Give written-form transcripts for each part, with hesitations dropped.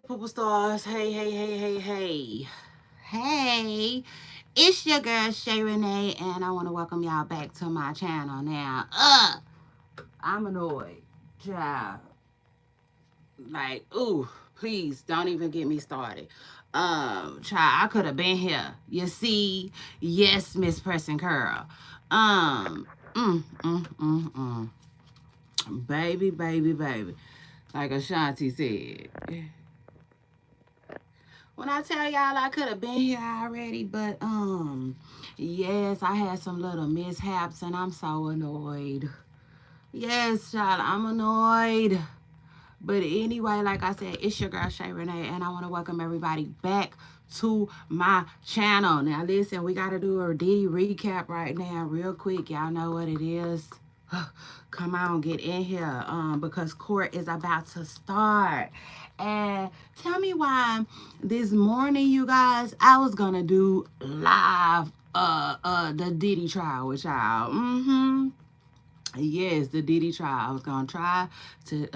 Purple stars, hey, it's your girl Shay Renee, and I want to welcome y'all back to my channel. Now, I'm annoyed, child. Like, ooh, please don't even get me started. Child, I could have been here. You see, yes, Miss Person Curl. Um, mm, mm, mm, mm. Baby. Like Ashanti said. When I tell y'all I could have been here already, but yes, I had some little mishaps and I'm so annoyed. Yes, child, I'm annoyed. But anyway, like I said, it's your girl Shay Renee, and I want to welcome everybody back to my channel. Now listen, we gotta do a Diddy recap right now, real quick. Y'all know what it is. Come on, get in here. Because court is about to start. And tell me why this morning, you guys, I was gonna do live the Diddy trial with y'all. Yes, the Diddy trial. I was gonna try to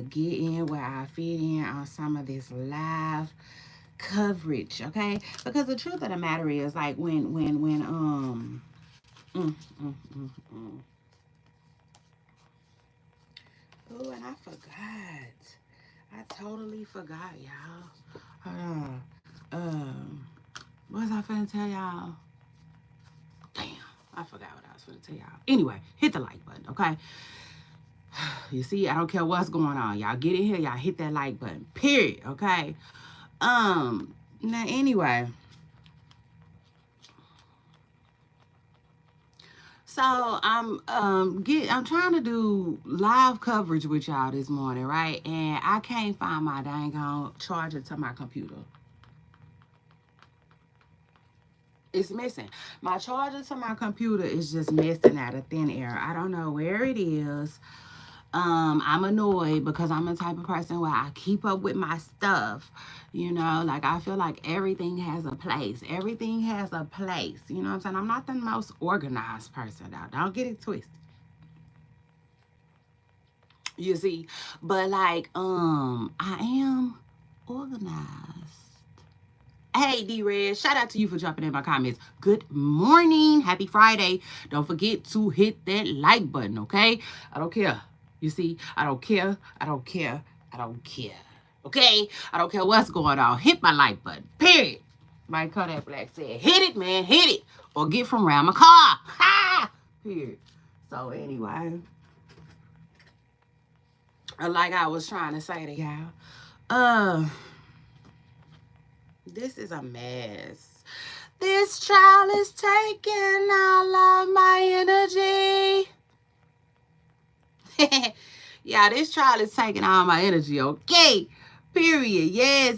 get in where I fit in on some of this live coverage, okay? Because the truth of the matter is, like, when mm, mm, mm, mm. Oh, and I forgot. I totally forgot, y'all. Hold on. What was I finna tell y'all? Damn, I forgot what I was finna tell y'all. Anyway, hit the like button, okay? You see, I don't care what's going on. Y'all get in here, y'all hit that like button. Period, okay? Now anyway. So I'm trying to do live coverage with y'all this morning, right? And I can't find my dang on charger to my computer. It's missing. My charger to my computer is just missing out of thin air. I don't know where it is. I'm annoyed because I'm the type of person where I keep up with my stuff. You know, like I feel like everything has a place. Everything has a place. You know what I'm saying? I'm not the most organized person, though. Don't get it twisted. You see? But like, I am organized. Hey, D-Red, shout out to you for dropping in my comments. Good morning. Happy Friday. Don't forget to hit that like button, okay? I don't care. You see, I don't care. I don't care. I don't care. Okay? I don't care what's going on. Hit my like button. Period. Mike Kodak Black said, hit it, man. Hit it. Or get from around my car. Ha! Period. So anyway, like I was trying to say to y'all, this is a mess. This trial is taking all of my energy. Yeah, this trial is taking all my energy, okay? Period. Yes.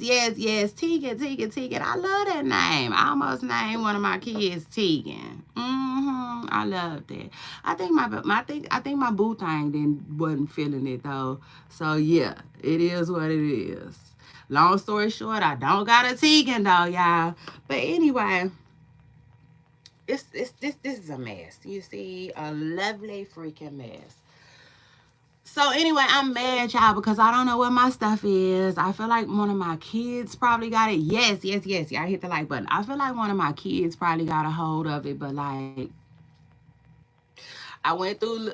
Tegan. I love that name. I almost named one of my kids Tegan. I love that. I think my boo thing wasn't feeling it though. So yeah, it is what it is. Long story short, I don't got a Tegan though, y'all. But anyway, this is a mess. You see, a lovely freaking mess. So anyway, I'm mad, y'all, because I don't know where my stuff is. I feel like one of my kids probably got it. Yes. Y'all hit the like button. I feel like one of my kids probably got a hold of it, but like I went through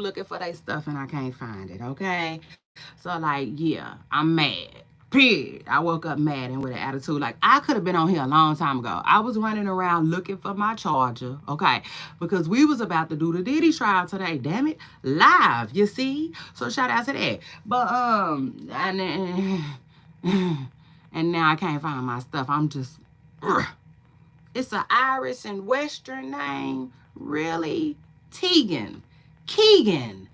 looking for their stuff and I can't find it. Okay, so like yeah, I'm mad. Period. I woke up mad and with an attitude. Like I could have been on here a long time ago. I was running around looking for my charger. Okay, because we was about to do the Diddy trial today. Damn it, live. You see. So shout out to that. But and then, and now I can't find my stuff. I'm just. It's an Irish and Western name. Really? Tegan. Keegan.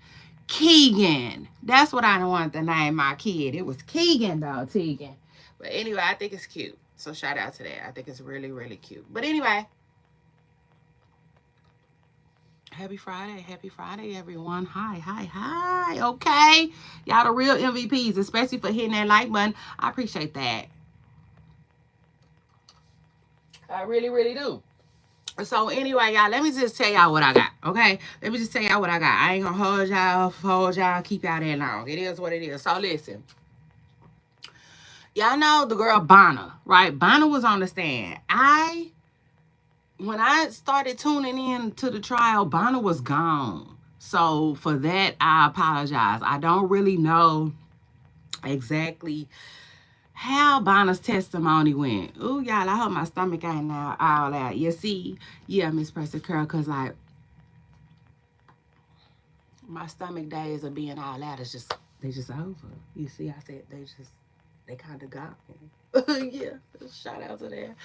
That's what I wanted to name my kid. It was Keegan, though, Tegan. But anyway, I think it's cute. So shout out to that. I think it's really, really cute. But anyway, happy Friday, everyone. Hi. Okay. Y'all the real MVPs, especially for hitting that like button. I appreciate that. I really, really do. So anyway, y'all, let me just tell y'all what I got, okay? Let me just tell y'all what I got. I ain't gonna hold y'all, keep y'all that long. It is what it is. So listen, Y'all know the girl Bonner, right? Bonner was on the stand. When I started tuning in to the trial, Bonner was gone. So for that, I apologize. I don't really know exactly how Bonner's testimony went. Ooh, y'all, I hope my stomach ain't now all out. You see, yeah, Miss Pressure Curl, because like my stomach days of being all out is just, they just over. You see, I said they kind of gone. Yeah, shout out to that.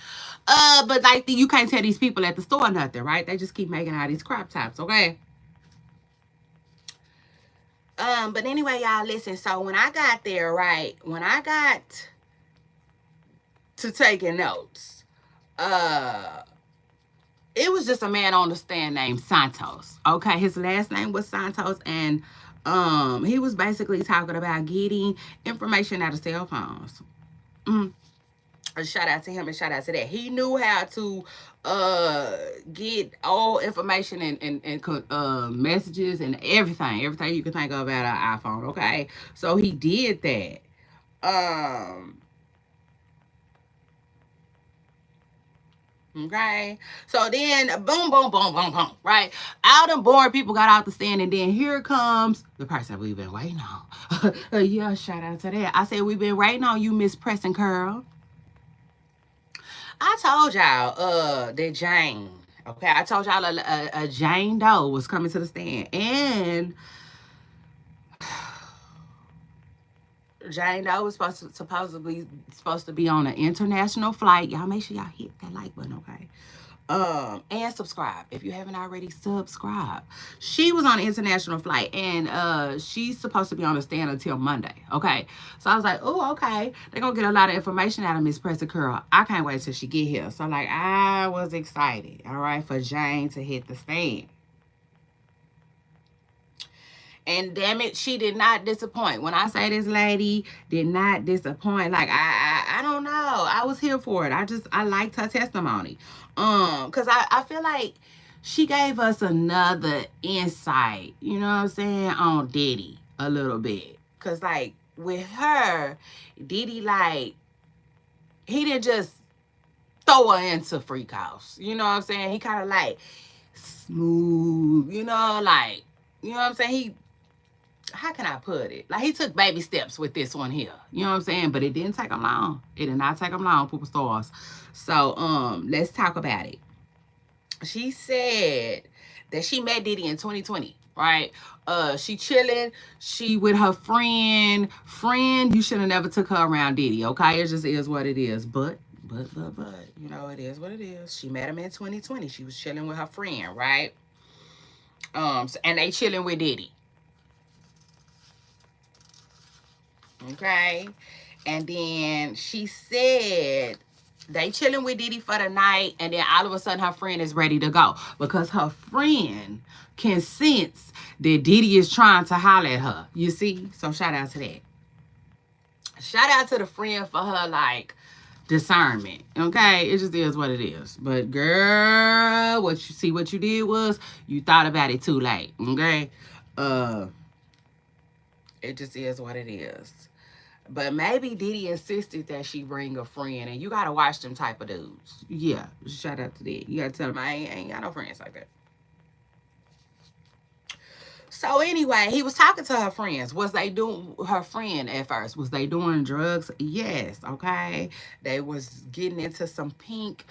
But like you can't tell these people at the store nothing, right? They just keep making all these crop tops, okay? But anyway, y'all listen. So when I got there, right, when I got to taking notes, uh, it was just a man on the stand named Santos. Okay, his last name was Santos, and he was basically talking about getting information out of cell phones. Mm. A shout out to him and shout out to that. He knew how to get all information and messages and everything you can think of about an iPhone. Okay, so he did that. Um, Okay. So then boom, boom, boom, boom, boom. Right. All them boring people got out the stand, and then here comes the person we've been waiting on. Yeah, shout out to that. I said we've been waiting on you, Miss Preston Curl. I told y'all that Jane. Okay, I told y'all a Jane Doe was coming to the stand, and Jane Doe was supposed to be on an international flight. Y'all make sure y'all hit that like button, okay? And subscribe if you haven't already. Subscribe. She was on an international flight, and she's supposed to be on the stand until Monday. Okay, so I was like, oh, okay, they're gonna get a lot of information out of Miss Preston Curl. I can't wait till she get here. So like, I was excited, all right, for Jane to hit the stand. And damn it, she did not disappoint. When I say this lady did not disappoint, like I don't know. I was here for it. I liked her testimony. Cause I feel like she gave us another insight, you know what I'm saying, on Diddy a little bit. Cause like with her, Diddy, like, he didn't just throw her into Freak House. You know what I'm saying? He kind of like smooth, you know, like, you know what I'm saying? How can I put it? Like, he took baby steps with this one here. You know what I'm saying? But it didn't take him long. It did not take him long, Pooper Stars. So, let's talk about it. She said that she met Diddy in 2020, right? She chilling. She with her friend. You should have never took her around Diddy, okay? It just is what it is. But, you know, it is what it is. She met him in 2020. She was chilling with her friend, right? And they chilling with Diddy. Okay. And then she said they chilling with Diddy for the night, and then all of a sudden her friend is ready to go because her friend can sense that Diddy is trying to holler at her. You see? So shout out to that. Shout out to the friend for her, like, discernment. Okay? It just is what it is. But girl, what you did was you thought about it too late. Okay? It just is what it is. But maybe Diddy insisted that she bring a friend, and you gotta watch them type of dudes. Yeah, shout out to that. You gotta tell them I ain't got no friends like that. So anyway, he was talking to her friends. Was they doing, her friend at first, was they doing drugs? Yes, okay. They was getting into some pink,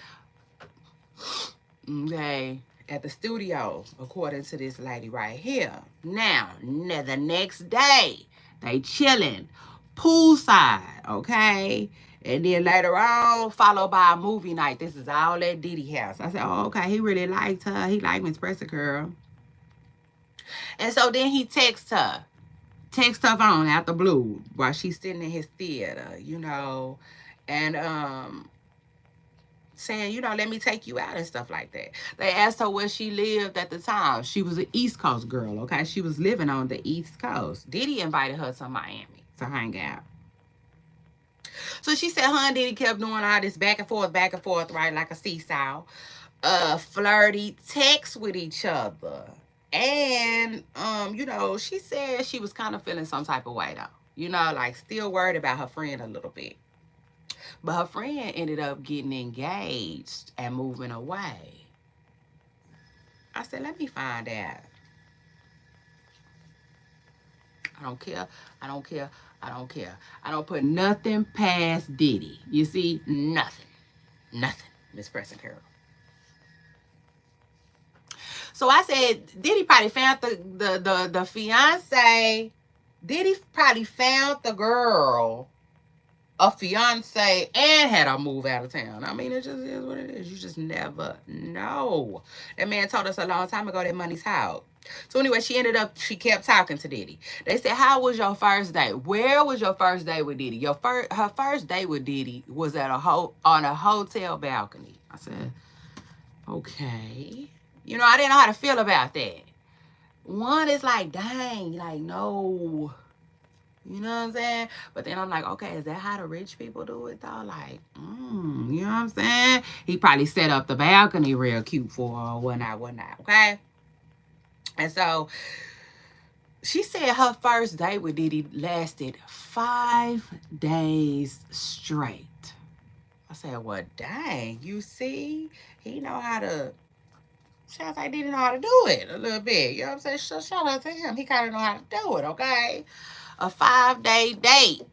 okay, at the studio, according to this lady right here. Now, the next day, they chilling poolside, okay? And then later on, followed by a movie night. This is all at Diddy house. I said, oh, okay, he really liked her. He liked Miss Presser Girl. And so then he texts her phone out the blue while she's sitting in his theater, you know, and saying, you know, let me take you out and stuff like that. They asked her where she lived at the time. She was an East Coast girl, okay? She was living on the East Coast. Diddy invited her to Miami to hang out. So she said her and Diddy kept doing all this back and forth, right, like a seesaw. Flirty texts with each other. And, you know, she said she was kind of feeling some type of way, though. You know, like, still worried about her friend a little bit. But her friend ended up getting engaged and moving away. I said, let me find out. I don't care. I don't care. I don't care. I don't put nothing past Diddy. You see? Nothing. Nothing, Miss Pressing Carol. So I said, Diddy probably found the fiance. Diddy probably found the girl a fiance and had her move out of town. I mean, it just is what it is. You just never know. That man told us a long time ago that money's out. So anyway, she kept talking to Diddy. They said, how was your first date? Where was your first date with Diddy? Her first date with Diddy was at on a hotel balcony. I said, okay. You know, I didn't know how to feel about that. One is like, dang, like, no. You know what I'm saying? But then I'm like, okay, is that how the rich people do it though? Like, you know what I'm saying? He probably set up the balcony real cute for her, whatnot, okay? And so she said her first date with Diddy lasted 5 days straight. I said, well, dang, you see? He know how to, sounds like Diddy know how to do it a little bit. You know what I'm saying? So shout out to him. He kind of know how to do it, okay? A 5-day date.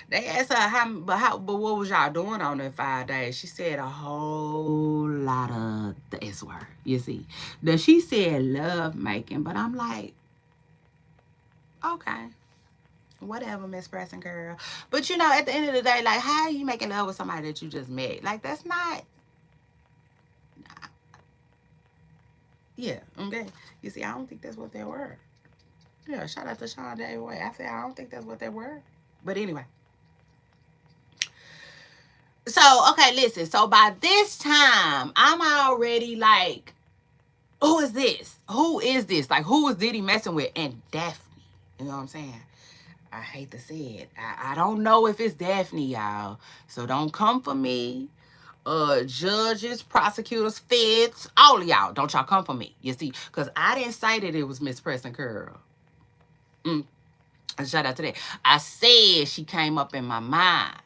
They asked her but what was y'all doing on that 5 days? She said a whole lot of the S word. You see, she said love making, but I'm like, okay, whatever, Miss Pressing Girl. But you know, at the end of the day, like, how are you making love with somebody that you just met? Like, that's not. Yeah, okay. You see, I don't think that's what they were. Yeah, shout out to Sean Day Way. I said I don't think that's what they were. But anyway. So, okay, listen. So by this time, I'm already like, who is this? Who is this? Like, who is Diddy messing with? And Daphne. You know what I'm saying? I hate to say it. I don't know if it's Daphne, y'all. So don't come for me. Judges, prosecutors, feds, all of y'all. Don't y'all come for me. You see? Because I didn't say that it was Miss Pressing Curl. Shout out to that. I said she came up in my mind.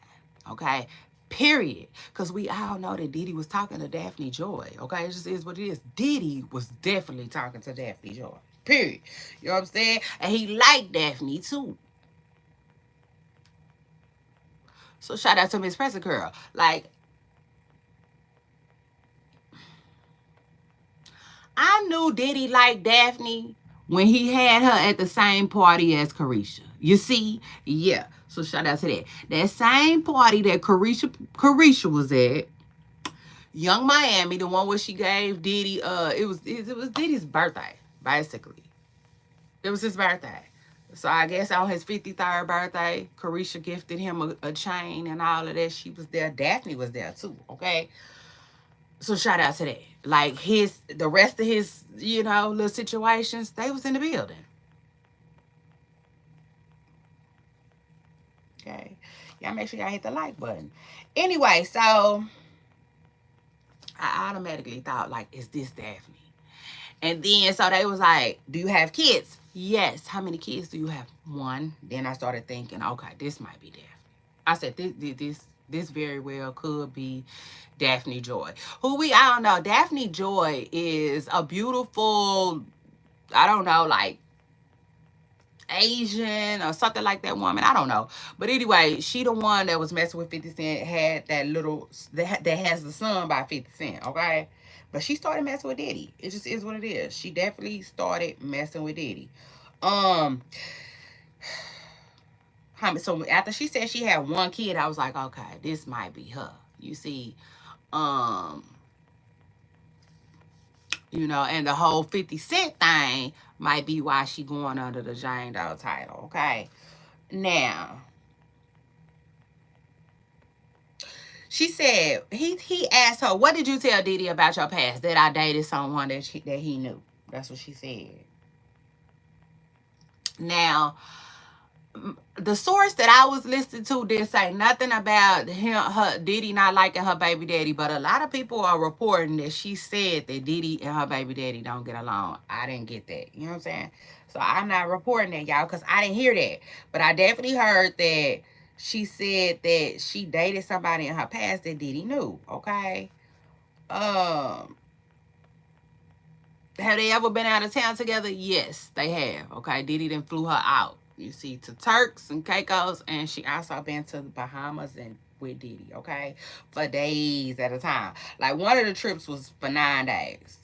Okay? Period. Because we all know that Diddy was talking to Daphne Joy. Okay? It just is what it is. Diddy was definitely talking to Daphne Joy. Period. You know what I'm saying? And he liked Daphne too. So shout out to Miss Pressing Girl. Like, I knew Diddy liked Daphne when he had her at the same party as Carisha. You see? Yeah. So shout out to that. That same party that Carisha was at, Young Miami, the one where she gave Diddy, it was Diddy's birthday, basically. It was his birthday. So I guess on his 53rd birthday, Carisha gifted him a chain and all of that. She was there. Daphne was there too, okay? So shout out to that. Like, the rest of his, you know, little situations, they was in the building. Okay. Y'all make sure y'all hit the like button. Anyway, so I automatically thought, like, is this Daphne? And then, so they was like, do you have kids? Yes. How many kids do you have? 1. Then I started thinking, okay, this might be Daphne. I said, this very well could be Daphne Joy. Who we all know, Daphne Joy is a beautiful, I don't know, like Asian or something like that woman. I don't know. But anyway, she the one that was messing with 50 Cent, had that little, that has the son by 50 Cent, okay? But she started messing with Diddy. It just is what it is. She definitely started messing with Diddy. So after she said she had 1 kid, I was like, okay, this might be her. You see, you know, and the whole 50 Cent thing might be why she going under the Jane Doe title, okay? Now, she said, he asked her, what did you tell Diddy about your past? That I dated someone that he knew. That's what she said. Now, the source that I was listening to didn't say nothing about Diddy not liking her baby daddy, but a lot of people are reporting that she said that Diddy and her baby daddy don't get along. I didn't get that. You know what I'm saying? So I'm not reporting that, y'all, because I didn't hear that. But I definitely heard that She said that she dated somebody in her past that Diddy knew, okay? Have they ever been out of town together? Yes, they have, okay? Diddy then flew her out, you see, to Turks and Caicos, and she also been to the Bahamas and with Diddy, okay? For days at a time. Like, one of the trips was for 9 days.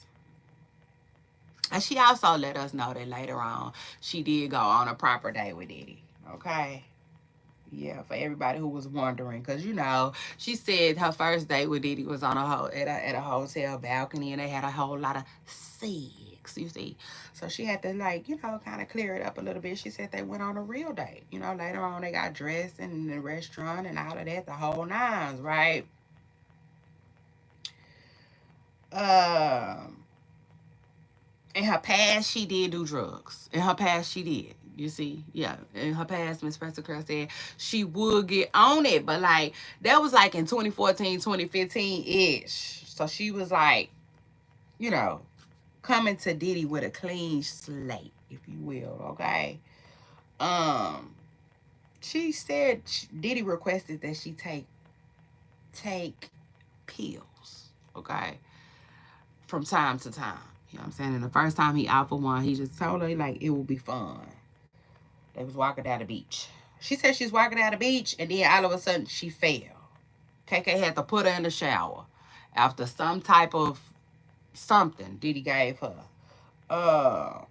And she also let us know that later on, she did go on a proper date with Diddy, okay? Yeah, for everybody who was wondering, because you know, she said her first date with Diddy was on at a hotel balcony, and they had a whole lot of sex. You see, so she had to, like, you know, kind of clear it up a little bit. She said they went on a real date. You know, later on they got dressed in the restaurant and all of that, the whole nines, right? Um, in her past, she did do drugs. In her past, she did. You see, yeah. In her past, Miss Spencer Curl said she would get on it, but like that was like in 2014, 2015 ish. So she was like, you know, coming to Diddy with a clean slate, if you will. Okay. Um, she said Diddy requested that she take pills. Okay, from time to time. You know what I'm saying? And the first time he offered one, he just told her like it would be fun. They was walking down the beach. She said she's walking down the beach, and then all of a sudden she fell. KK had to put her in the shower after some type of something Diddy gave her. Uh,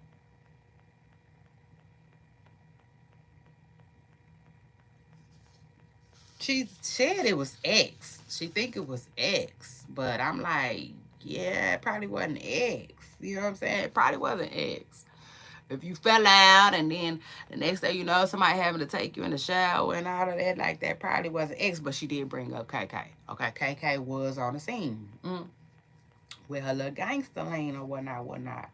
she said it was X. She think it was X, but I'm like, yeah, it probably wasn't X. You know what I'm saying? It probably wasn't X. If you fell out and then the next day you know somebody having to take you in the shower and all of that, like that probably wasn't X, but she did bring up KK. Okay, KK was on the scene with her little gangster lane or whatnot, whatnot.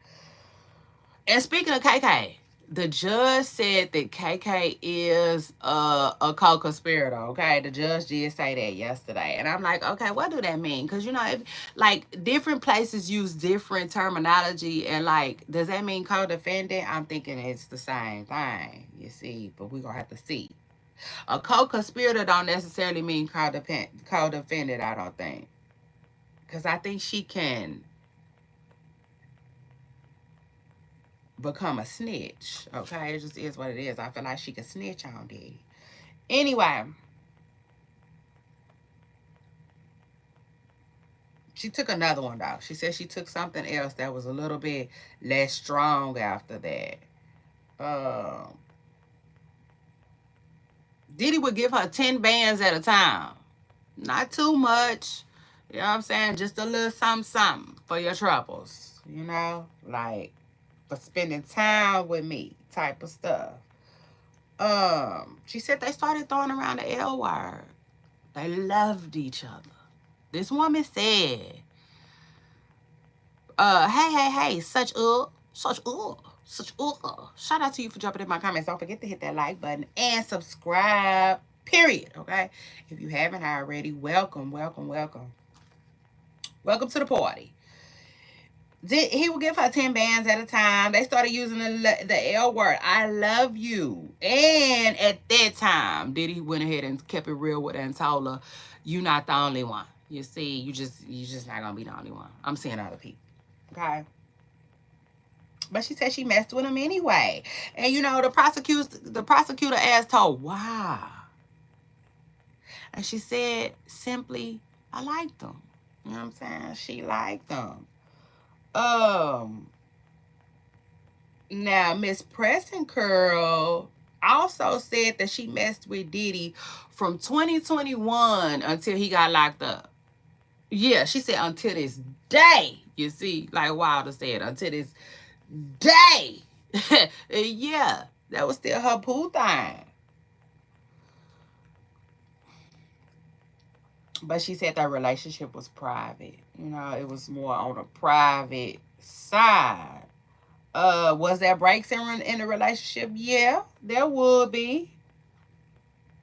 And speaking of KK, the judge said that KK is a co-conspirator. Okay, the judge did say that yesterday, and I'm like, okay, what do that mean? Because you know, if like different places use different terminology, and like, does that mean co-defendant? I'm thinking it's the same thing. You see, but we're gonna have to see. A co-conspirator don't necessarily mean co-defendant. I don't think, because I think she can become a snitch. Okay, it just is what it is. I feel like she could snitch on Diddy. Anyway, she took another one though. She said she took something else that was a little bit less strong after that. Diddy would give her 10 bands at a time. Not too much. You know what I'm saying? Just a little something, something for your troubles. You know? Like, for spending time with me type of stuff. She said they started throwing around the L word. They loved each other. This woman said, hey, such shout out to you for jumping in my comments. Don't forget to hit that like button and subscribe, period. Okay, if you haven't already, welcome to the party. He would give her 10 bands at a time. They started using the L word. I love you. And at that time, Diddy went ahead and kept it real with her and told her, you're not the only one. You see, you just not gonna be the only one. I'm seeing other people. Okay. But she said she messed with him anyway. And you know, the prosecutor asked her why. And she said simply, I liked them. You know what I'm saying? She liked them. Now Miss Preston Curl also said that she messed with Diddy from 2021 until he got locked up. Yeah, she said until this day. You see, like Wilder said, until this day. Yeah, that was still her poo thing. But she said that relationship was private. You know, it was more on a private side. Was there breaks in the relationship? Yeah, there would be.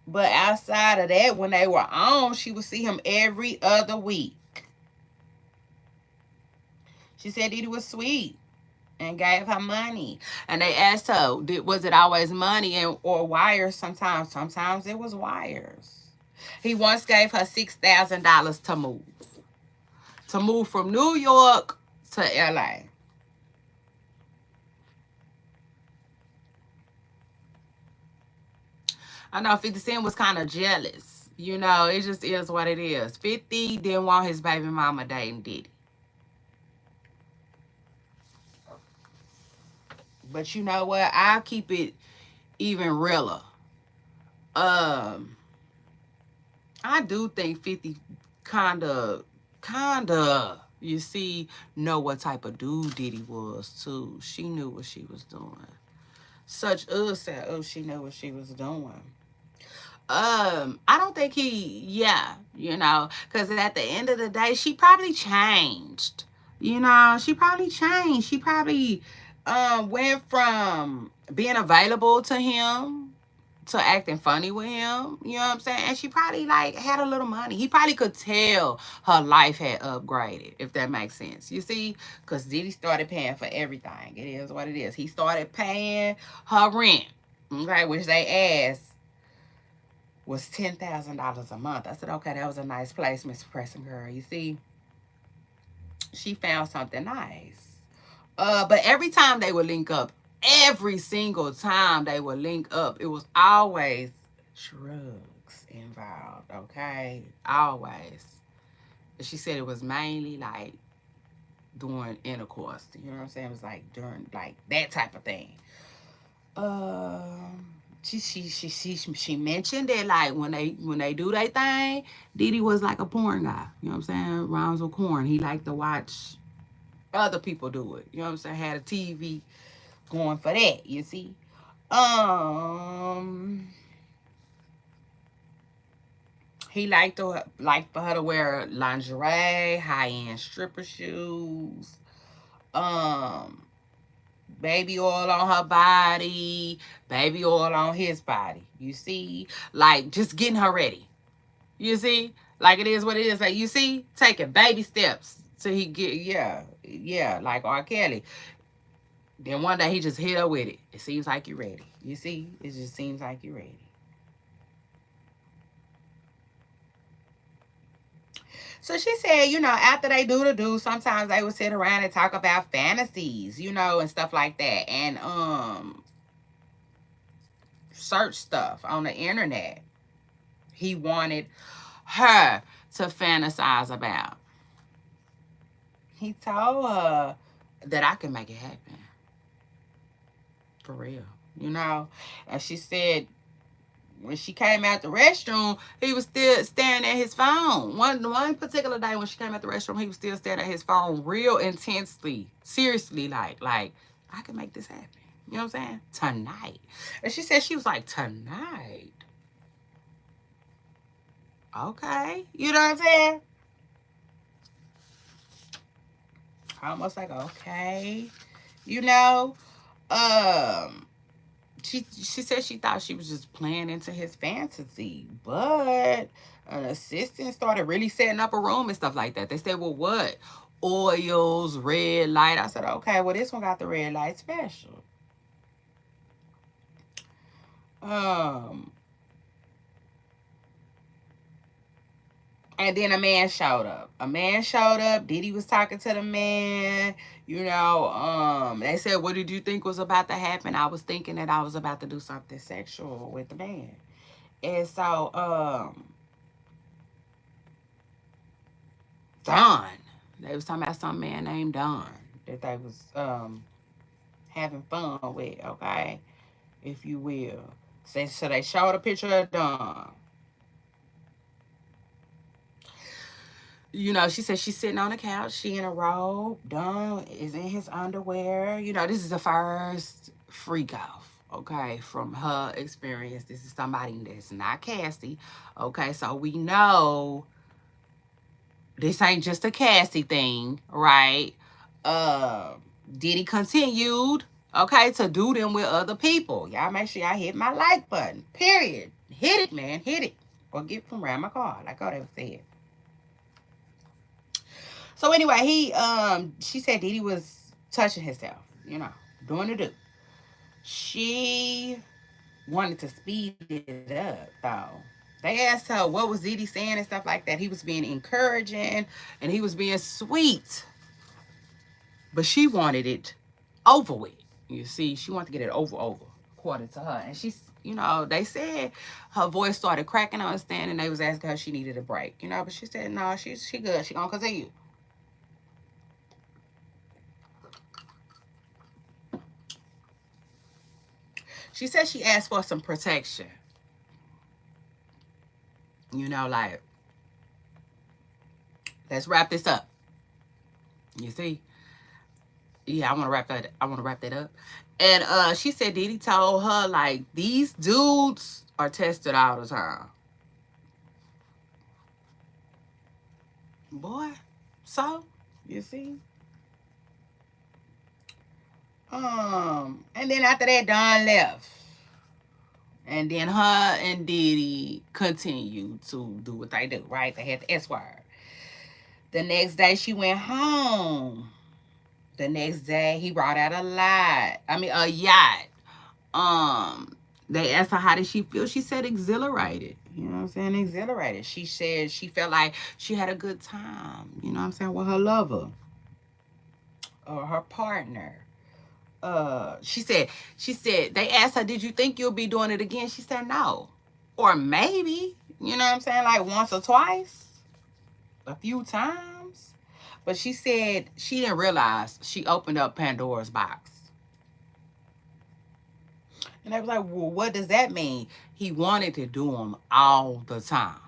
But outside of that, when they were on, she would see him every other week. She said Diddy was sweet and gave her money. And they asked her, was it always money or wires sometimes? Sometimes it was wires. He once gave her $6,000 to move. To move from New York to LA. I know 50 Cent was kind of jealous. You know, it just is what it is. 50 didn't want his baby mama dating Diddy. But you know what? I'll keep it even realer. Um, I do think 50 you see, know what type of dude Diddy was too. She knew what she was doing. Such said, oh, she knew what she was doing. I don't think yeah, because at the end of the day, she probably changed. She probably changed. She probably went from being available to him to acting funny with him. You know what I'm saying? And she probably like had a little money. He probably could tell her life had upgraded, if that makes sense. You see? Because Diddy started paying for everything. It is what it is. He started paying her rent, okay, which they asked was $10,000 a month. I said, okay, that was a nice place, Miss Pressing Girl. You see, she found something nice. But every time they would link up, every single time they would link up, it was always drugs involved, okay? Always. She said it was mainly like during intercourse. You know what I'm saying? It was like during like that type of thing. She mentioned that like when they do their thing, Diddy was like a porn guy. You know what I'm saying? Rhymes with corn. He liked to watch other people do it. You know what I'm saying? Had a TV going for that. You see? Um, he liked for her to wear lingerie, high end stripper shoes. Um, baby oil on her body, baby oil on his body. You see? Like, just getting her ready. You see? Like, it is what it is. Like, you see? Taking baby steps till he get, yeah, like R. Kelly. Then one day he just hit her with it. It seems like you're ready. You see? It just seems like you're ready. So she said, after they do, sometimes they would sit around and talk about fantasies, and stuff like that. And search stuff on the internet he wanted her to fantasize about. He told her that I can make it happen. For real. And she said when she came out the restroom, he was still staring at his phone. One particular day when she came out the restroom, he was still staring at his phone real intensely, seriously, like I can make this happen. You know what I'm saying? Tonight. And she said she was like, tonight. Okay. You know what I'm saying? Almost like, okay. She said she thought she was just playing into his fantasy, but an assistant started really setting up a room and stuff like that. They said, well, what? Oils, red light. I said, okay, well, this one got the red light special. And then a man showed up. Diddy was talking to the man. They said, what did you think was about to happen? I was thinking that I was about to do something sexual with the man. And so, Don. They was talking about some man named Don that they was having fun with, okay? If you will. So they showed a picture of Don. She said she's sitting on the couch. She in a robe. Don is in his underwear. This is the first freak off, okay, from her experience. This is somebody that's not Cassie, okay? So we know this ain't just a Cassie thing, right? Diddy continued, okay, to do them with other people. Y'all make sure y'all hit my like button, period. Hit it, man, hit it. Or get from around my car, like I already said. So anyway, she said Diddy was touching himself. you know, doing the do. She wanted to speed it up, though. They asked her what was Diddy saying and stuff like that. He was being encouraging and he was being sweet, but she wanted it over with. You see, she wanted to get it over, according to her. And she's, you know, they said her voice started cracking on the stand, and they was asking her she needed a break, you know, but she said no, she good. She gonna continue. She said she asked for some protection. You know, like, let's wrap this up. You see? Yeah, I wanna wrap that up. And she said Diddy told her like these dudes are tested all the time. Boy. So, you see? And then after that, Don left. And then her and Diddy continued to do what they do, right? They had the S word. The next day she went home. The next day he brought out a yacht. They asked her how did she feel. She said exhilarated. You know what I'm saying? Exhilarated. She said she felt like she had a good time, you know what I'm saying, with her lover or her partner. She said they asked her, did you think you'll be doing it again? She said no. Or maybe, you know what I'm saying, like once or twice, a few times. But she said she didn't realize she opened up Pandora's box. And they was like, well, what does that mean? He wanted to do them all the time.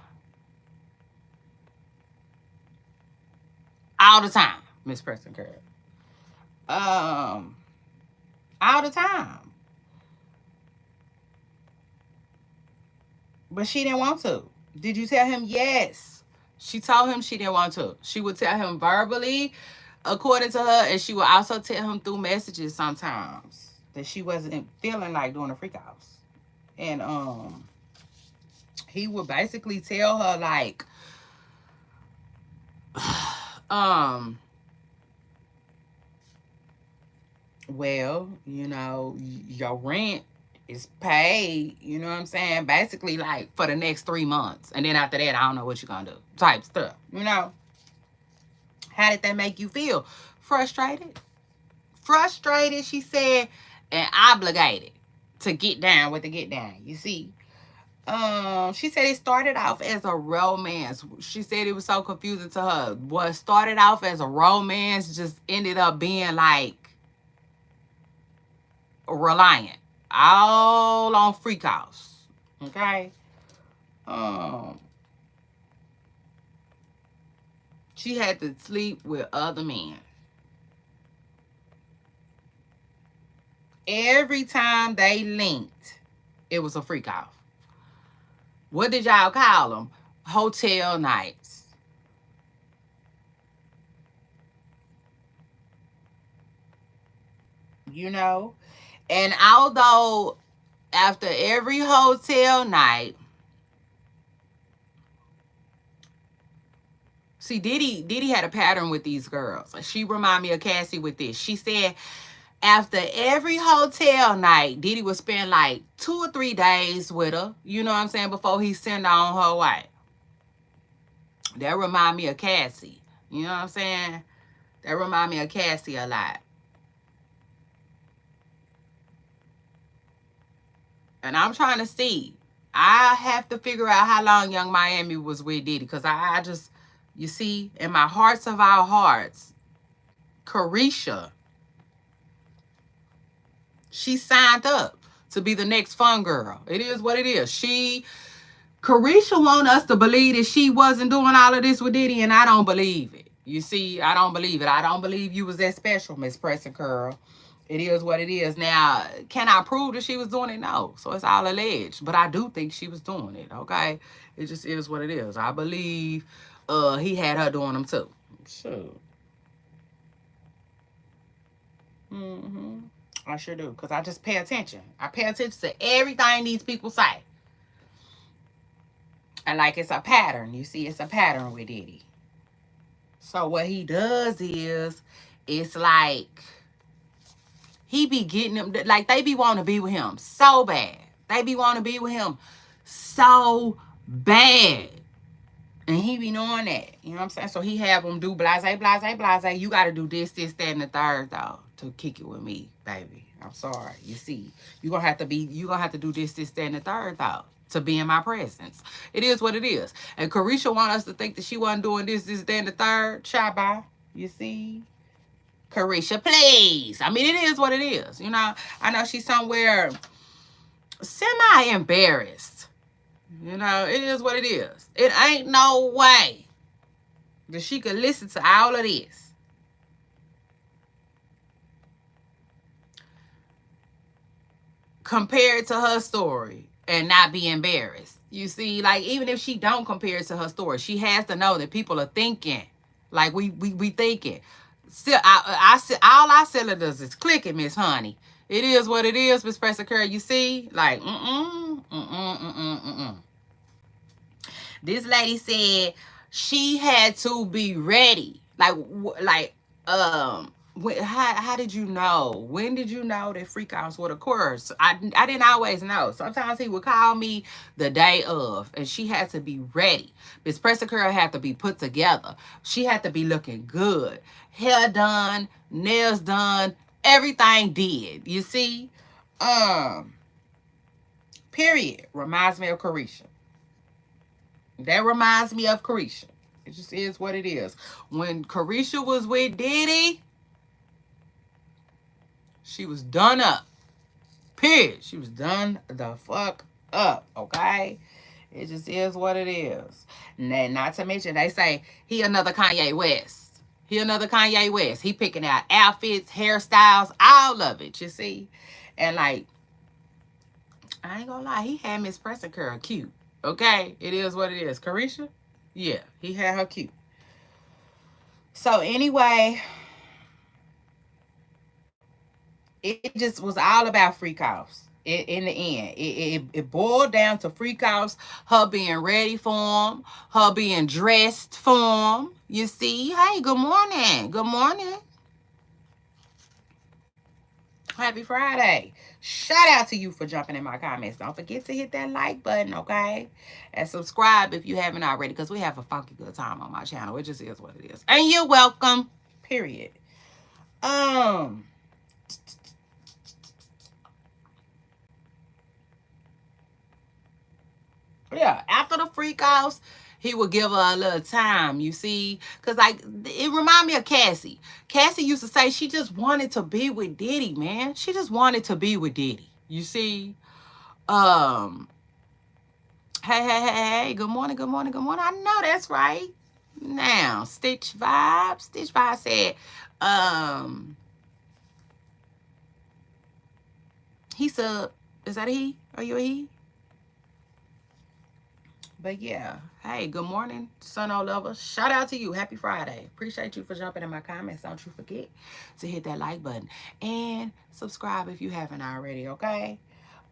All the time, Miss Preston Curry. All the time. But she didn't want to. Did you tell him? Yes. She told him she didn't want to. She would tell him verbally, according to her, and she would also tell him through messages sometimes that she wasn't feeling like doing the freak offs. And he would basically tell her like, um, well, you know, your rent is paid, you know what I'm saying? Basically, like for the next 3 months. And then after that, I don't know what you're gonna do. Type stuff, you know? How did that make you feel? Frustrated. Frustrated, she said, and obligated to get down with the get down. You see? She said it started off as a romance. She said it was so confusing to her. What started off as a romance just ended up being like reliant, all on freak house. Okay. Um, she had to sleep with other men. Every time they linked, it was a freak off. What did y'all call them? Hotel nights. You know? And although after every hotel night, see, Diddy had a pattern with these girls. She remind me of Cassie with this. She said after every hotel night, Diddy would spend like 2 or 3 days with her, you know what I'm saying, before he sent her on her way. That remind me of Cassie. You know what I'm saying? That remind me of Cassie a lot. And I'm trying to see. I have to figure out how long Young Miami was with Diddy. Because I just, you see, in my hearts of our hearts, Carisha, she signed up to be the next fun girl. It is what it is. Carisha want us to believe that she wasn't doing all of this with Diddy, and I don't believe it. You see, I don't believe it. I don't believe you was that special, Miss Preston Curl. It is what it is. Now, can I prove that she was doing it? No. So it's all alleged. But I do think she was doing it, okay? It just is what it is. I believe he had her doing them too. Sure. Mm-hmm. I sure do. Because I just pay attention. I pay attention to everything these people say. And like it's a pattern. You see, it's a pattern with Diddy. So what he does is, it's like he be getting them, like they be wanting to be with him so bad. They be wanting to be with him so bad. And he be knowing that. You know what I'm saying? So he have them do blase, blase, blase. You got to do this, this, that, and the third, though, to kick it with me, baby. I'm sorry. You see, you going to have to do this, this, that, and the third, though, to be in my presence. It is what it is. And Carisha want us to think that she wasn't doing this, this, that, and the third. Shabba. You see? Carisha, please. I mean, it is what it is. You know, I know she's somewhere semi-embarrassed. You know, it is what it is. It ain't no way that she could listen to all of this compared to her story and not be embarrassed. You see, like, even if she don't compare it to her story, she has to know that people are thinking like we thinking. Still, all our cylinders is clicking, Miss Honey. It is what it is, Miss Pressa Curry. You see, like, This lady said she had to be ready. How did you know? When did you know that freakouts would occur? So I didn't always know. Sometimes he would call me the day of, and she had to be ready. Miss Pressa Curl had to be put together. She had to be looking good. Hair done, nails done, everything did. You see? Period. Reminds me of Carisha. That reminds me of Carisha. It just is what it is. When Carisha was with Diddy, she was done up. Period. She was done the fuck up. Okay? It just is what it is. And not to mention, they say he another Kanye West. He another Kanye West. He picking out outfits, hairstyles, all of it, you see? And like, I ain't gonna lie, he had Miss Pressa Curl cute. Okay? It is what it is. Carisha? Yeah, he had her cute. So anyway, it just was all about freak offs. In the end, it boiled down to freak offs, her being ready for him, her being dressed for him. You see? Hey, good morning. Good morning. Happy Friday. Shout out to you for jumping in my comments. Don't forget to hit that like button, okay? And subscribe if you haven't already, because we have a funky good time on my channel. It just is what it is. And you're welcome. Period. Yeah, after the freak offs, he would give her a little time, you see? Because, like, it reminded me of Cassie. Cassie used to say she just wanted to be with Diddy, man. She just wanted to be with Diddy, you see? Hey, good morning, good morning, good morning. I know that's right. Now, Stitch Vibe said, he said, is that a he? Are you a he? But yeah, hey, good morning, Sun O Lover. Shout out to you. Happy Friday. Appreciate you for jumping in my comments. Don't you forget to hit that like button and subscribe if you haven't already, okay?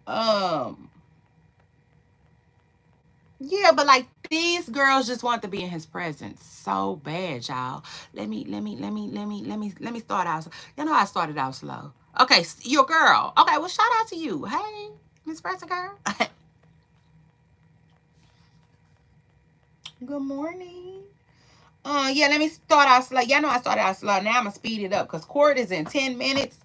Yeah, but like these girls just want to be in his presence so bad, y'all. Let me start out. You know I started out slow. Okay, your girl. Okay, well shout out to you. Hey, Miss Preston Girl. Good morning. Yeah, let me start out slow. Y'all know I started out slow. Now I'm gonna speed it up because court is in 10 minutes.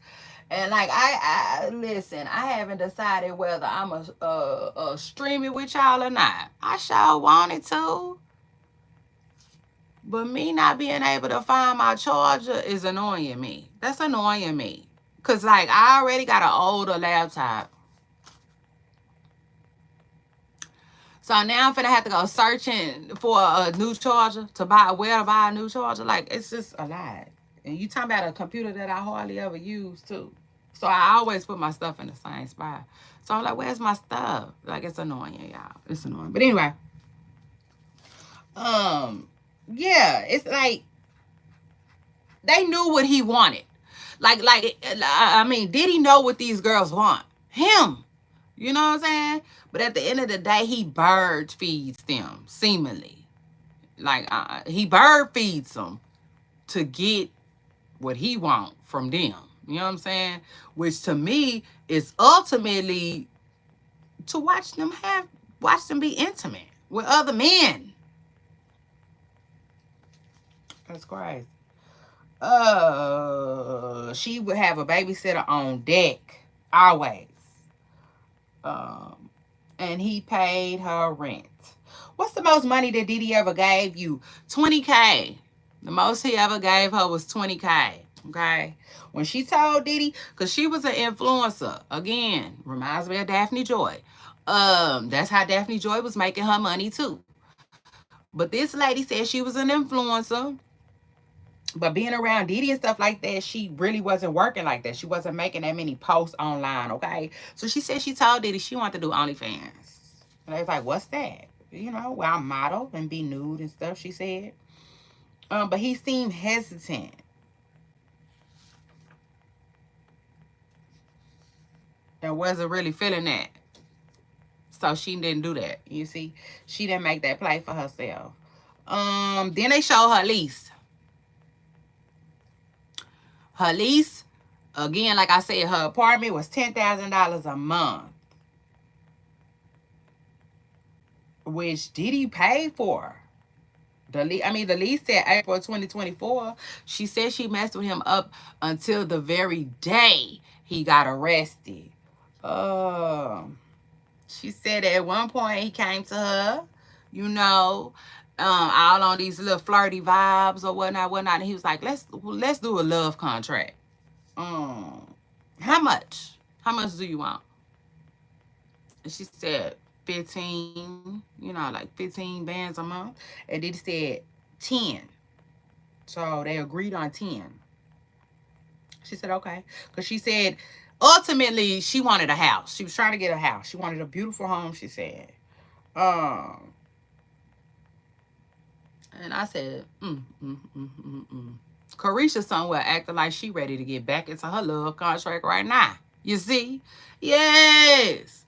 And like I listen, I haven't decided whether I'm a stream it with y'all or not. I sure wanted to. But me not being able to find my charger is annoying me. That's annoying me. Cause like I already got an older laptop. So now I'm finna have to go searching for a new charger to buy a new charger. Like, it's just a lot. And you talking about a computer that I hardly ever use, too. So I always put my stuff in the same spot. So I'm like, where's my stuff? Like, it's annoying, y'all. It's annoying. But anyway. Yeah, it's like, they knew what he wanted. I mean, did he know what these girls want? Him. You know what I'm saying? But at the end of the day, he bird feeds them, seemingly. Like, he bird feeds them to get what he want from them. You know what I'm saying? Which to me is ultimately to watch them be intimate with other men. That's crazy. She would have a babysitter on deck always. Um, and he paid her rent. What's the most money that Diddy ever gave you? 20K. The most he ever gave her was 20K. Okay. When she told Diddy, because she was an influencer, again, reminds me of Daphne Joy. That's how Daphne Joy was making her money too. But this lady said she was an influencer. But being around Diddy and stuff like that, she really wasn't working like that. She wasn't making that many posts online, okay? So she said she told Diddy she wanted to do OnlyFans. And they was like, what's that? You know, where I model and be nude and stuff, she said. But he seemed hesitant. And wasn't really feeling that. So she didn't do that. You see? She didn't make that play for herself. Then they showed her lease. Her lease, again, like I said, her apartment was $10,000 a month, which Diddy paid for. The lease said April 2024. She said she messed with him up until the very day he got arrested. She said at one point he came to her, you know, all on these little flirty vibes or whatnot. And he was like, let's do a love contract. How much? How much do you want? And she said 15, like 15 bands a month. And then he said 10. So they agreed on 10. She said, okay. Because she said, ultimately, she wanted a house. She was trying to get a house. She wanted a beautiful home, she said. And I said, Carisha somewhere acting like she ready to get back into her love contract right now. You see? Yes.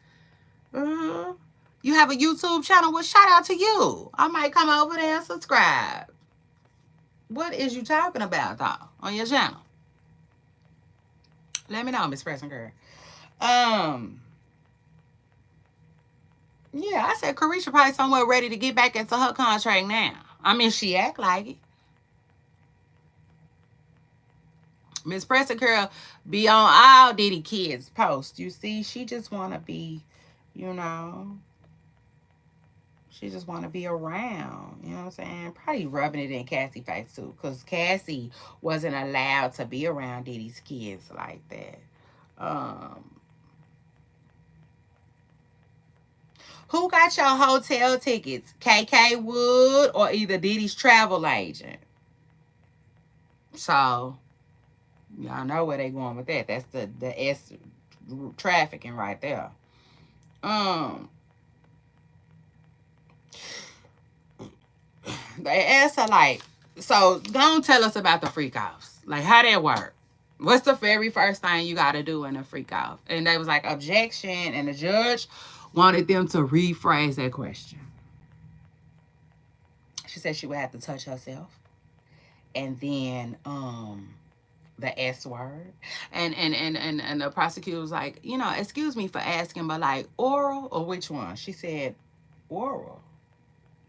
You have a YouTube channel? Well, shout out to you. I might come over there and subscribe. What is you talking about, though, on your channel? Let me know, Miss Preston Girl. Yeah, I said Carisha probably somewhere ready to get back into her contract now. I mean, she act like it. Miss Preston Girl be on all Diddy kids posts. You see, she just want to be, she just want to be around. You know what I'm saying? Probably rubbing it in Cassie's face, too. Because Cassie wasn't allowed to be around Diddy's kids like that. Who got your hotel tickets? KK Wood or either Diddy's travel agent? So, y'all know where they going with that. That's the S trafficking right there. They asked her like, so don't tell us about the freak offs. Like, how that work? What's the very first thing you got to do in a freak off? And they was like, objection. And the judge wanted them to rephrase that question. She said she would have to touch herself. And then the S word. And the prosecutor was like, excuse me for asking, but like oral or which one? She said oral.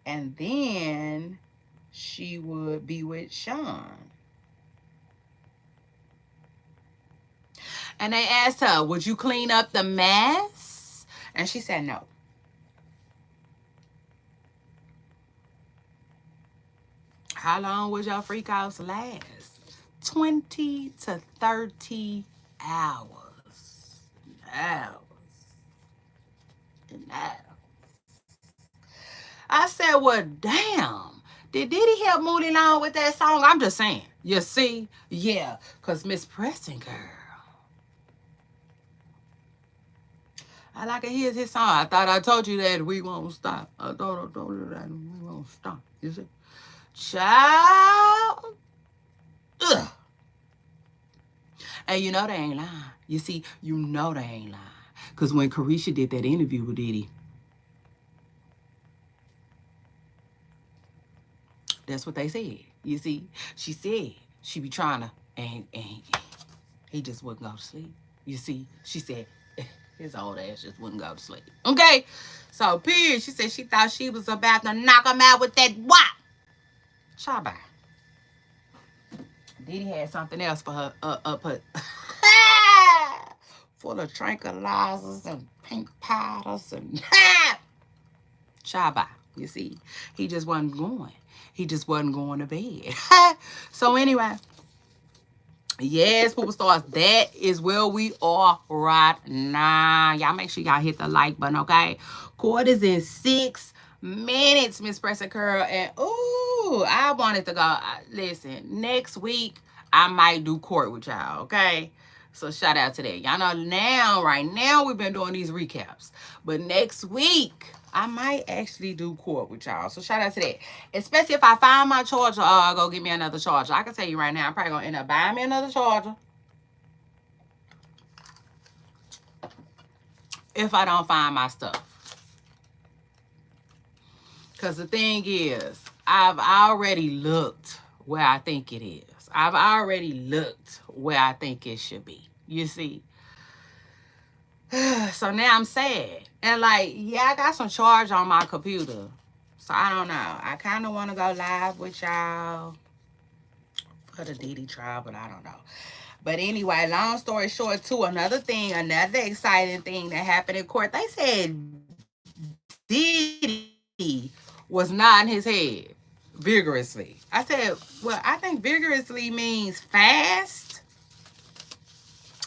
And then she would be with Sean. And they asked her, would you clean up the mess? And she said no. How long would your freak offs last? 20 to 30 hours. I said, well, damn. Did Diddy help Moody Long with that song? I'm just saying. You see? Yeah. Because Miss Preston, girl. I like to hear his song. I thought I told you that we won't stop. I thought I told you that we won't stop. You see? Child. Ugh. And you know they ain't lying. You see, you know they ain't lying. Because when Carisha did that interview with Diddy, that's what they said. You see, she said she be trying to, and He just wouldn't go to sleep. You see, she said his old ass just wouldn't go to sleep. Okay? So, period. She said she thought she was about to knock him out with that wop. Shabba. Diddy had something else for her up her. Full of tranquilizers and pink powders and Shabba. You see, he just wasn't going. He just wasn't going to bed. So anyway, yes, Poopa Stars, that is where we are right now. Y'all make sure y'all hit the like button, okay? Court is in 6 minutes, Miss Pressing Curl. And, ooh, I wanted to go. Listen, next week, I might do court with y'all, okay? So shout out to that. Y'all know now, right now, we've been doing these recaps. But next week, I might actually do court with y'all. So shout out to that. Especially if I find my charger, I'll go get me another charger. I can tell you right now, I'm probably going to end up buying me another charger if I don't find my stuff. Because the thing is, I've already looked where I think it is. I've already looked where I think it should be. You see? So now I'm sad. And like, yeah, I got some charge on my computer. So I don't know. I kind of want to go live with y'all for the Diddy trial, but I don't know. But anyway, long story short, too, another exciting thing that happened in court. They said Diddy was nodding his head vigorously. I said, well, I think vigorously means fast.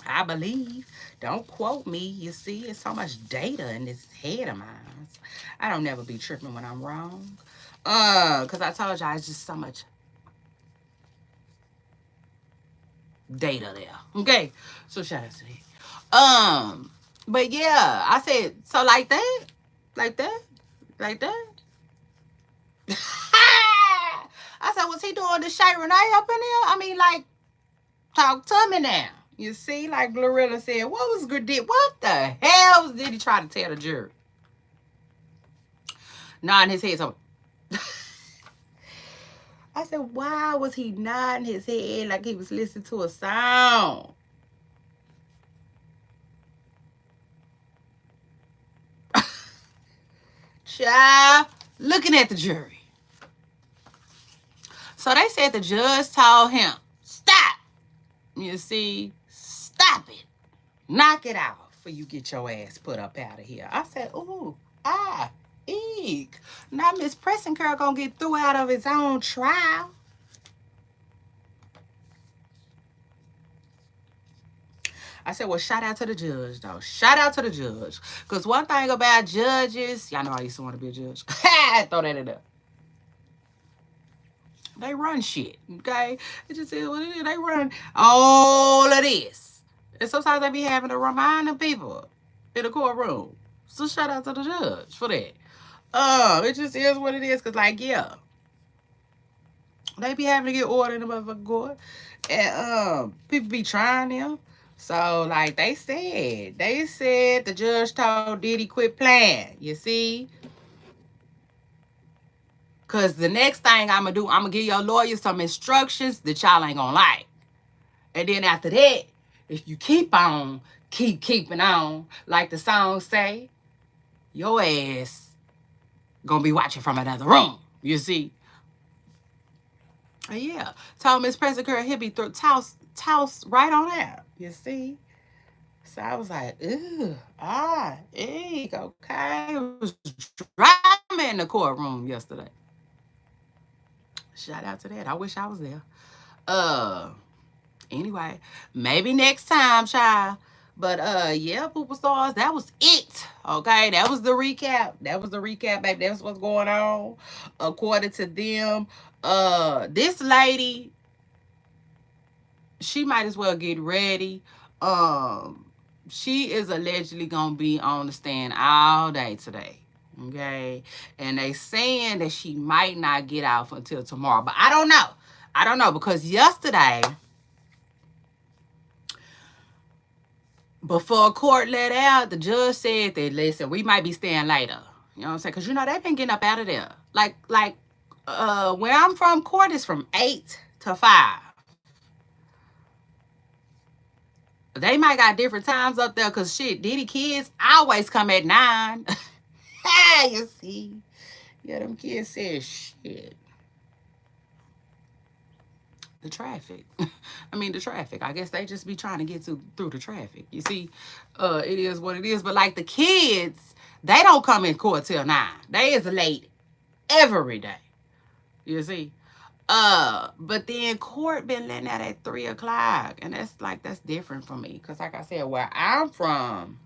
I believe. Don't quote me. You see, it's so much data in this head of mine. I don't never be tripping when I'm wrong. Because I told y'all it's just so much data there. Okay. So shout out to that. But yeah, I said, so like that? Like that? Like that? I said, was he doing the Shay Renee up in there? I mean, like, talk to me now. You see, like Glorilla said, what the hell did he try to tell the jury? Nodding his head. So I said, why was he nodding his head like he was listening to a song? Child, looking at the jury. So they said the judge told him, stop. You see, stop it. Knock it out before you get your ass put up out of here. I said, ooh, eek. Now Miss Pressing Curl gonna get through out of his own trial. I said, well, shout out to the judge, though. Shout out to the judge. Because one thing about judges, y'all know I used to want to be a judge. Throw that in there. They run shit, okay? It just is what it is. They run all of this. And sometimes they be having to remind the people in the courtroom. So shout out to the judge for that. It just is what it is. Because, like, yeah. They be having to get ordered in the motherfucking court. And people be trying them. So, like they said the judge told Diddy quit playing. You see? Because the next thing I'm going to do, I'm going to give your lawyer some instructions that y'all ain't going to like. And then after that, if you keep keeping on, like the song say, your ass going to be watching from another room. You see? Yeah. Told Miss Pressing Curl he'll be toss right on out. You see? So I was like, ew, eek, okay. It was drama in the courtroom yesterday. Shout out to that. I wish I was there. Anyway, maybe next time, child. But yeah, Poopa Stars, that was it. Okay, that was the recap. Baby. That's what's going on. According to them, this lady, she might as well get ready. She is allegedly gonna be on the stand all day today. Okay, and they saying that she might not get out until tomorrow, but I don't know because yesterday, before court let out, the judge said that, listen, we might be staying later. You know what I'm saying? Because they've been getting up out of there. Like where I'm from, court is from 8 to 5. They might got different times up there because shit, Diddy kids always come at 9. You see? Yeah, them kids said shit. The traffic. I mean, the traffic. I guess they just be trying to get through the traffic. You see, it is what it is. But like the kids, they don't come in court till 9. They is late every day. You see? But then court been letting out at 3 o'clock. And that's different for me. Cause like I said, where I'm from,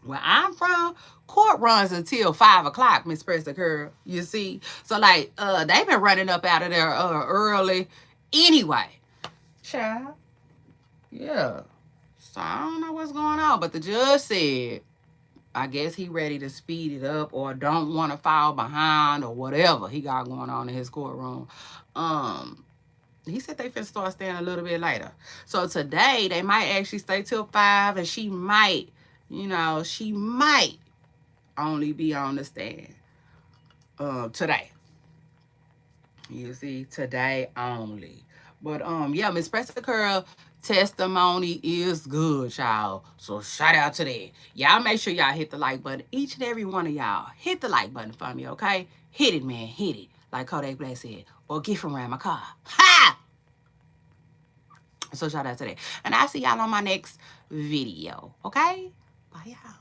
where I'm from, court runs until 5 o'clock, Miss Pressa Curl. You see? So like they been running up out of there early anyway. Child. Yeah. So I don't know what's going on. But the judge said, I guess he ready to speed it up or don't want to fall behind or whatever he got going on in his courtroom. He said they finna start staying a little bit later. So today they might actually stay till 5, and she might only be on the stand today. You see, today only. But yeah, Miss Pressa Curl testimony is good, y'all. So shout out to that. Y'all make sure y'all hit the like button. Each and every one of y'all, hit the like button for me, okay? Hit it, man. Hit it. Like Kodak Black said. Or get from around my car. Ha! So shout out to that. And I'll see y'all on my next video, okay? Bye, y'all.